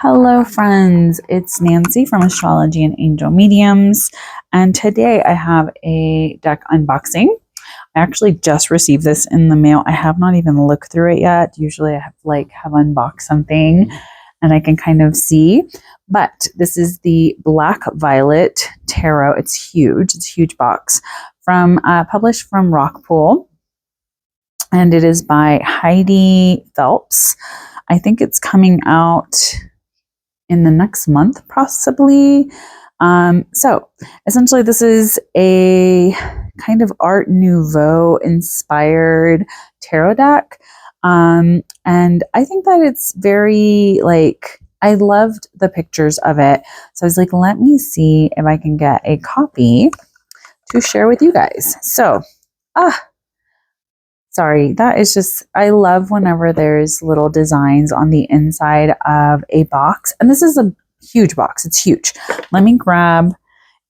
Hello, friends. It's Nancy from Astrology and Angel Mediums, and today I have a deck unboxing. I actually just received this in the mail. I have not even looked through it yet. Usually, I have unboxed something, and I can kind of see. But this is the Black Violet Tarot. It's huge. It's a huge box from published from Rockpool, and it is by Heidi Phelps. I think it's coming out in the next month, possibly. So essentially, this is a kind of Art Nouveau inspired tarot deck. And I think that it's very I loved the pictures of it. So I was like, let me see if I can get a copy to share with you guys. So, sorry, that is just, I love whenever there's little designs on the inside of a box. And this is a huge box. It's huge. Let me grab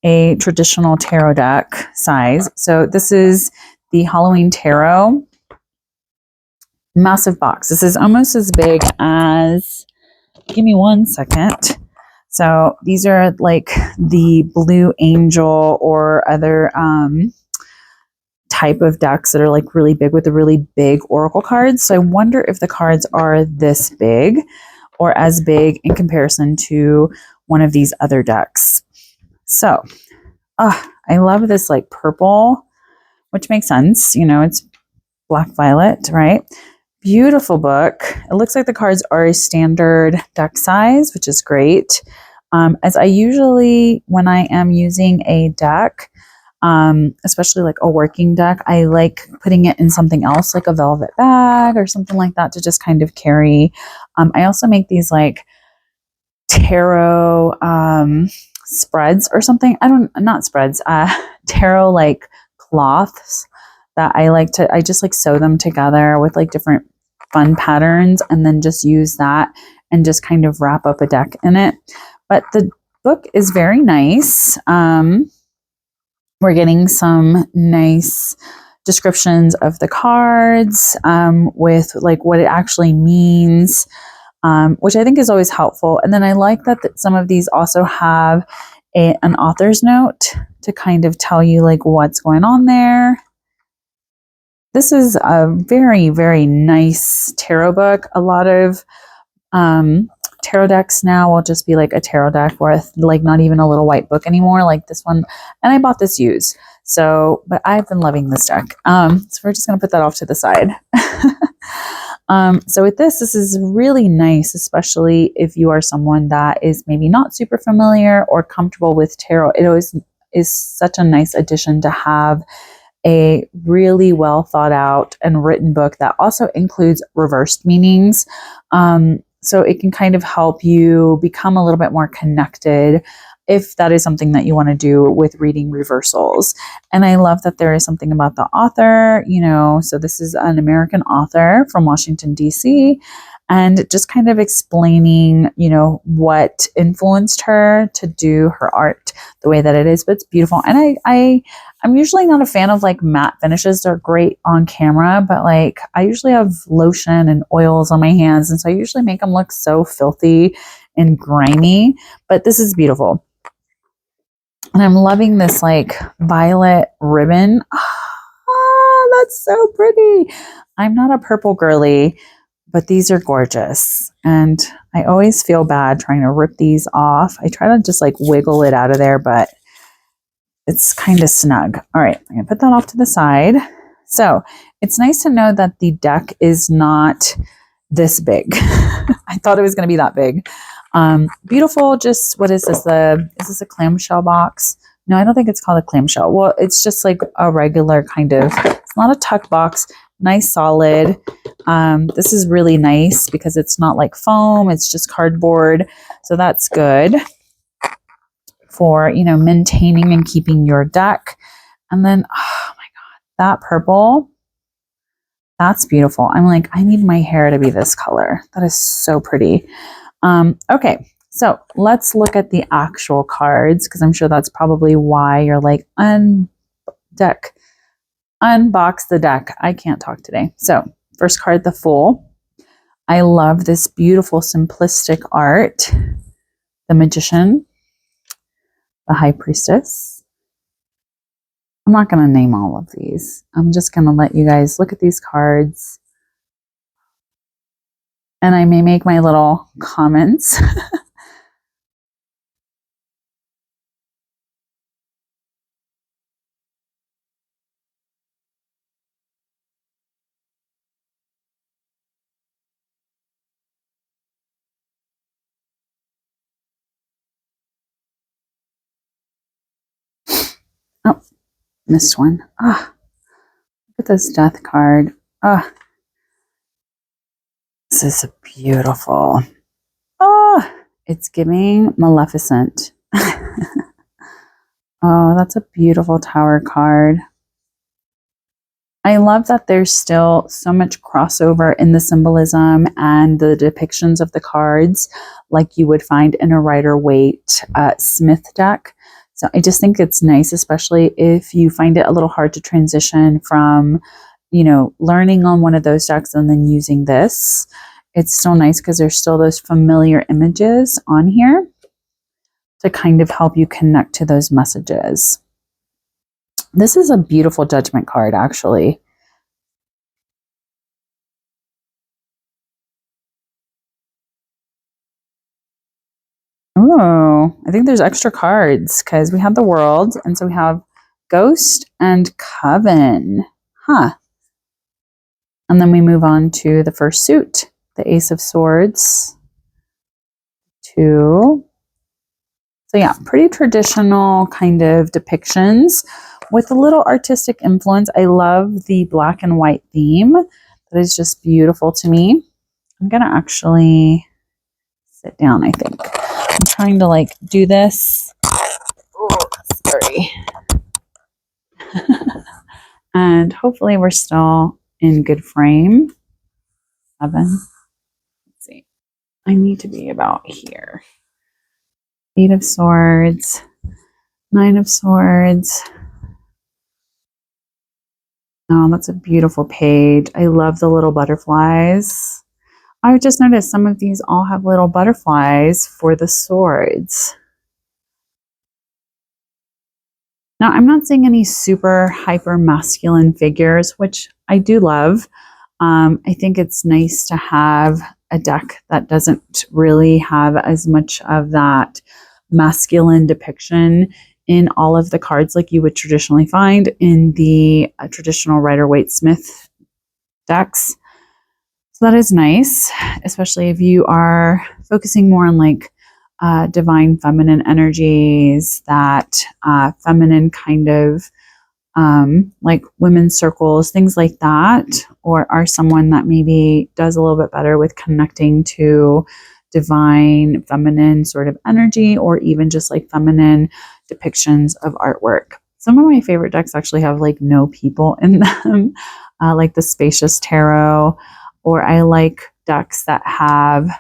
a traditional tarot deck size. So this is the Halloween Tarot. Massive box. This is almost as big as, give me one second. So these are like the Blue Angel or other type of decks that are like really big with the really big oracle cards. So I wonder if the cards are this big or as big in comparison to one of these other decks. So I love this like purple, which makes sense. You know, it's black violet, right? Beautiful book. It looks like the cards are a standard deck size, which is great. As I usually, when I am using a deck, especially like a working deck, I like putting it in something else, like a velvet bag or something like that, to just kind of carry. I also make these like tarot spreads or something. Not spreads, tarot like cloths that I just like sew them together with like different fun patterns and then just use that and just kind of wrap up a deck in it. But the book is very nice. We're getting some nice descriptions of the cards with like what it actually means, which I think is always helpful. And then I like that some of these also have an author's note to kind of tell you like what's going on there. This is a very, very nice tarot book. A lot of tarot decks now will just be like a tarot deck with like not even a little white book anymore, like this one. And I bought this used. So, but I've been loving this deck. So we're just going to put that off to the side. So with this is really nice, especially if you are someone that is maybe not super familiar or comfortable with tarot. It always is such a nice addition to have a really well thought out and written book that also includes reversed meanings. So it can kind of help you become a little bit more connected if that is something that you want to do with reading reversals. And I love that there is something about the author, you know, so this is an American author from Washington, D.C., and just kind of explaining, you know, what influenced her to do her art the way that it is. But it's beautiful. And I'm usually not a fan of like matte finishes. They're great on camera, but like I usually have lotion and oils on my hands. And so I usually make them look so filthy and grimy, but this is beautiful. And I'm loving this like violet ribbon. Oh, that's so pretty. I'm not a purple girly, but these are gorgeous. And I always feel bad trying to rip these off. I try to just like wiggle it out of there, but it's kind of snug. All right, I'm gonna put that off to the side. So it's nice to know that the deck is not this big. I thought it was gonna be that big. Beautiful, just, what is this? Is this a clamshell box? No, I don't think it's called a clamshell. Well, it's just like a regular kind of, it's not a tuck box. Nice, solid. This is really nice because it's not like foam, it's just cardboard. So that's good for, you know, maintaining and keeping your deck. And then, oh my God, that purple, that's beautiful. I'm like, I need my hair to be this color. That is so pretty. Okay, so let's look at the actual cards because I'm sure that's probably why you're like, unbox the deck. I can't talk today. So first card, the Fool. I love this beautiful simplistic art. The Magician, the High Priestess. I'm not going to name all of these. I'm just going to let you guys look at these cards. And I may make my little comments. Oh, missed one. Ah, look at this Death card. Ah, this is beautiful. Ah, it's giving Maleficent. Oh, that's a beautiful Tower card. I love that there's still so much crossover in the symbolism and the depictions of the cards, like you would find in a Rider-Waite Smith deck. So I just think it's nice, especially if you find it a little hard to transition from, you know, learning on one of those decks and then using this. It's still nice because there's still those familiar images on here to kind of help you connect to those messages. This is a beautiful Judgment card, actually. Oh, I think there's extra cards because we have the World, and so we have Ghost and Coven. Huh. And then we move on to the first suit, the Ace of Swords. Two. So yeah, pretty traditional kind of depictions with a little artistic influence. I love the black and white theme. That is just beautiful to me. I'm going to actually sit down, I think. I'm trying to like do this. Oh, sorry. And hopefully we're still in good frame. 7. Let's see. I need to be about here. 8 of Swords. 9 of Swords. Oh, that's a beautiful page. I love the little butterflies. I just noticed some of these all have little butterflies for the swords. Now, I'm not seeing any super hyper masculine figures, which I do love. I think it's nice to have a deck that doesn't really have as much of that masculine depiction in all of the cards like you would traditionally find in the traditional Rider-Waite Smith decks. So that is nice, especially if you are focusing more on like divine feminine energies, that feminine kind of like women's circles, things like that, or are someone that maybe does a little bit better with connecting to divine feminine sort of energy, or even just like feminine depictions of artwork. Some of my favorite decks actually have like no people in them, like the Spacious Tarot, or I like decks that have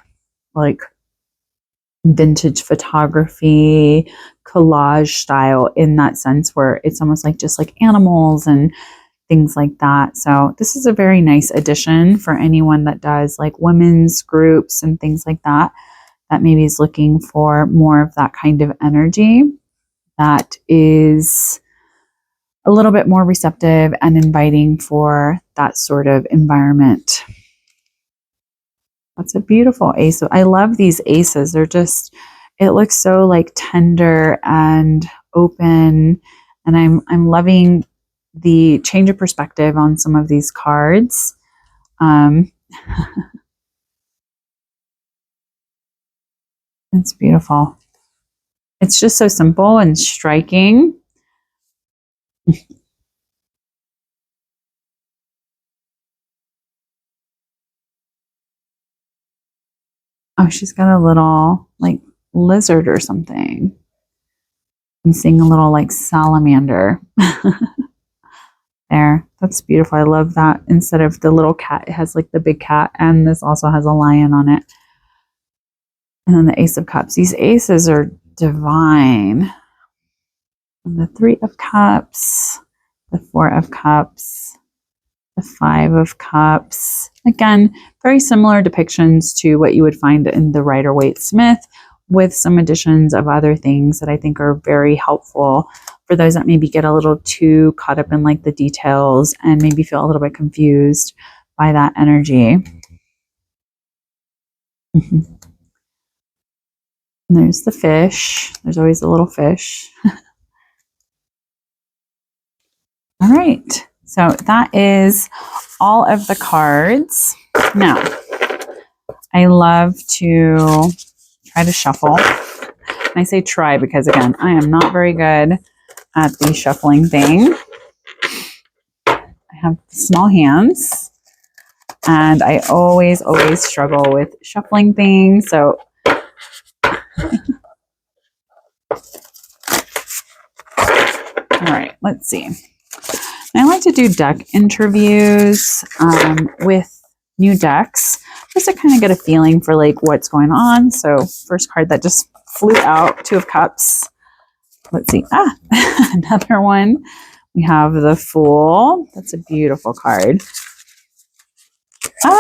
like vintage photography, collage style in that sense, where it's almost like just like animals and things like that. So this is a very nice addition for anyone that does like women's groups and things like that, that maybe is looking for more of that kind of energy that is a little bit more receptive and inviting for that sort of environment. That's a beautiful ace. I love these aces. They're just, it looks so like tender and open. And I'm loving the change of perspective on some of these cards. It's beautiful. It's just so simple and striking. Oh, she's got a little like lizard or something. I'm seeing a little like salamander. There, that's beautiful. I love that. Instead of the little cat, it has like the big cat, and this also has a lion on it. And then the Ace of Cups. These aces are divine. And the 3 of Cups, the 4 of Cups, the Five of Cups. Again, very similar depictions to what you would find in the Rider-Waite-Smith, with some additions of other things that I think are very helpful for those that maybe get a little too caught up in like the details and maybe feel a little bit confused by that energy. There's the fish. There's always a little fish. All right. So that is all of the cards. Now, I love to try to shuffle. And I say try because, again, I am not very good at the shuffling thing. I have small hands, and I always struggle with shuffling things. So all right, let's see. I like to do deck interviews with new decks, just to kind of get a feeling for like what's going on. So first card that just flew out, Two of Cups. Let's see. Another one. We have the Fool. That's a beautiful card.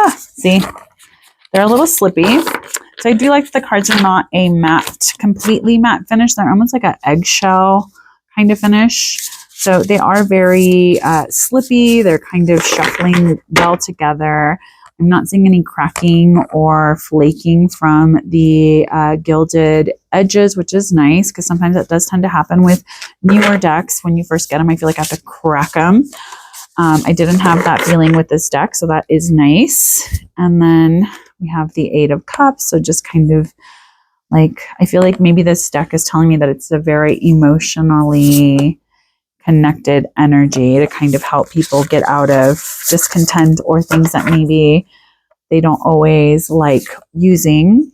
See, they're a little slippy. So I do like that the cards are not a matte, completely matte finish. They're almost like an eggshell kind of finish. So they are very slippy. They're kind of shuffling well together. I'm not seeing any cracking or flaking from the gilded edges, which is nice because sometimes that does tend to happen with newer decks. When you first get them, I feel like I have to crack them. I didn't have that feeling with this deck, so that is nice. And then we have the Eight of Cups. So just kind of like, I feel like maybe this deck is telling me that it's a very emotionally connected energy to kind of help people get out of discontent or things that maybe they don't always like using.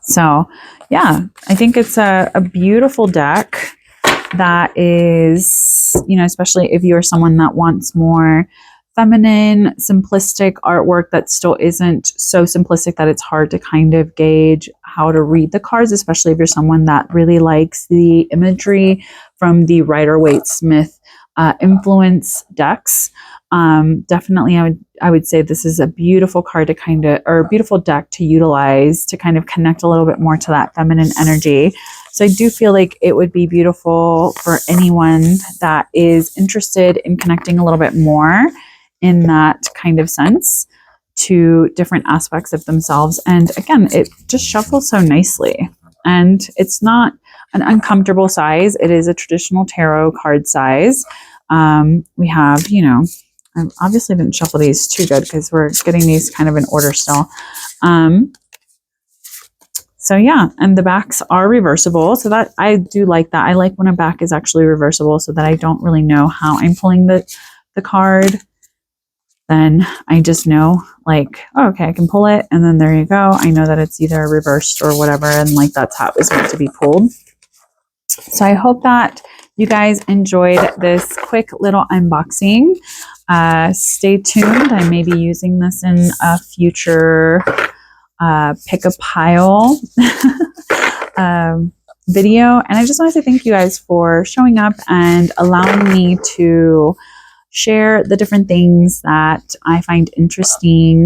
So yeah, I think it's a beautiful deck that is, you know, especially if you're someone that wants more feminine, simplistic artwork that still isn't so simplistic that it's hard to kind of gauge how to read the cards, especially if you're someone that really likes the imagery from the Rider-Waite-Smith influence decks. Definitely I would say this is a beautiful card to kind of, or a beautiful deck to utilize to kind of connect a little bit more to that feminine energy. So I do feel like it would be beautiful for anyone that is interested in connecting a little bit more in that kind of sense to different aspects of themselves. And again, it just shuffles so nicely. And it's not an uncomfortable size. It is a traditional tarot card size. We have, you know, I obviously didn't shuffle these too good because we're getting these kind of in order still. So yeah, and the backs are reversible. So that I do like that. I like when a back is actually reversible so that I don't really know how I'm pulling the card. Then I just know like, oh, okay, I can pull it. And then there you go. I know that it's either reversed or whatever. And like that's how it was meant to be pulled. So I hope that you guys enjoyed this quick little unboxing. Stay tuned. I may be using this in a future pick a pile video. And I just want to say thank you guys for showing up and allowing me to share the different things that I find interesting.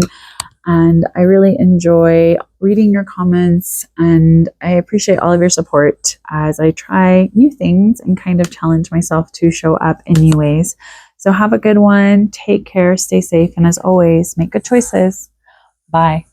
And I really enjoy reading your comments, and I appreciate all of your support as I try new things and kind of challenge myself to show up in new ways. So have a good one. Take care, stay safe, and as always, make good choices. Bye.